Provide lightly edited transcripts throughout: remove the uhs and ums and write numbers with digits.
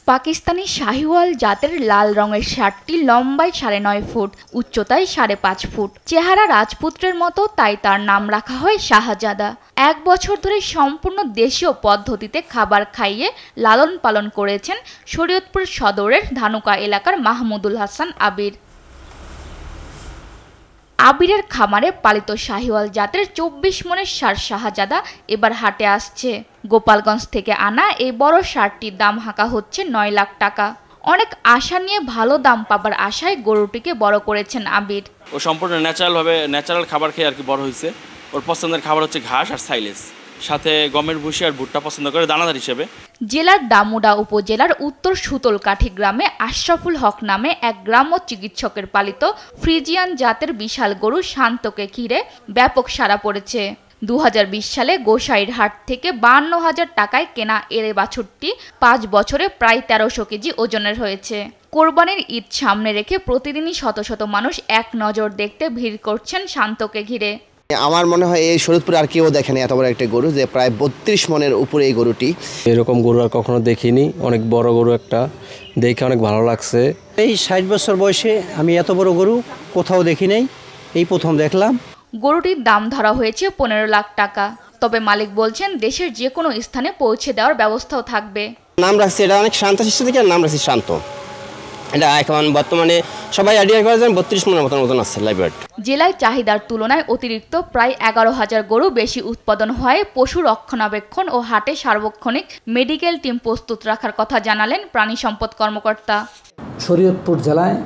পাকিস্তানি শাহিওয়াল জাতের লাল রঙের ষাঁড়টি লম্বায় 9.5 ফুট, উচ্চতায় 5.5 ফুট। চেহারা রাজপুত্রের মতো, তাই তার নাম রাখা হয় শাহজাদা। 1 বছর ধরে সম্পূর্ণ দেশীয় পদ্ধতিতে খাবার খাইয়ে লালন পালন করেছেন শরীয়তপুর সদরের ধানুকা এলাকার মাহমুদুল হাসান আবির। আবিরের খামারে পালিত শাহিওয়াল জাতের 24 মনের ষাঁড় শাহজাদা এবার হাটে আসছে। গোপালগঞ্জ থেকে আনা এই বড় ষাঁড়টির দাম হাঁকা হচ্ছে 9 লাখ টাকা। অনেক আশা নিয়ে ভালো দাম পাবার আশায় গরুটিকে বড় করেছেন আবির। ও সম্পূর্ণ ন্যাচারাল খাবার খেয়ে আর কি বড় হয়েছে। ওর পছন্দের খাবার হচ্ছে ঘাস আর সাইলেজ, সাথে গমের ভুসি আর ভুট্টা পছন্দ করে দানাদার হিসেবে। জেলার দামুড়া উপজেলার উত্তর সুতলকাঠি গ্রামে আশরাফুল হক নামে এক গ্রাম্য চিকিৎসকের পালিত ফ্রিজিয়ান জাতের বিশাল গরু শান্তকে ঘিরে ব্যাপক সাড়া পড়েছে। 2020 সালে গোসাইর হাট থেকে 52,000 টাকায় কেনা এর বাছুরটি 5 বছরে প্রায় 1300 কেজি ওজনের হয়েছে। কোরবানির ঈদ সামনে রেখে প্রতিদিনই শত শত মানুষ এক নজর দেখতে ভিড় করছেন শান্তকে ঘিরে। আমার মনে হয় এই শরীয়তপুরে আর কেউ দেখেনি এত বড় একটা গরু, যে প্রায় 32 মনের উপরে এই গরুটি। এরকম গরু আর কখনো দেখিনি, অনেক বড় গরু, একটা দেখে অনেক ভালো লাগছে। এই 60 বছর বয়সে আমি এত বড় গরু কোথাও দেখি নাই, এই প্রথম দেখলাম। গরুটির দাম ধরা হয়েছে 15 লাখ টাকা। তবে মালিক বলছেন দেশের যে কোনো স্থানে পৌঁছে দেওয়ার ব্যবস্থাও থাকবে। নাম রাখছি, এটা অনেক শান্ত শিশু থেকে নাম রাখছি শান্ত। এটা এখন বর্তমানে সবাই আইডিয়া করে যান 32 মনের মতন আছে লাইভবার্ড। জেলায় চাহিদার তুলনায় অতিরিক্ত প্রায় 11,000 গরু বেশি উৎপাদন হয়। পশু রক্ষণাবেক্ষণ ও হাটে সার্বক্ষণিক মেডিকেল টিম প্রস্তুত রাখার কথা জানালেন প্রাণী সম্পদ কর্মকর্তা। শরীয়তপুর জেলায়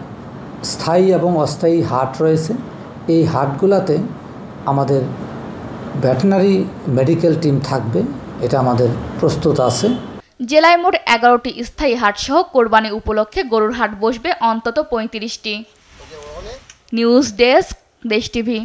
স্থায়ী এবং অস্থায়ী হাট রয়েছে। এই হাটগুলোতে আমাদের ভেটেরিনারি মেডিকেল টিম থাকবে, এটা আমাদের প্রস্তুত আছে। জেলায় মোট 11টি স্থায়ী হাট সহ কোরবানি উপলক্ষে গরুর হাট বসবে অন্তত 35টি। নিউজ ডেস্ক, দেশ টিভি।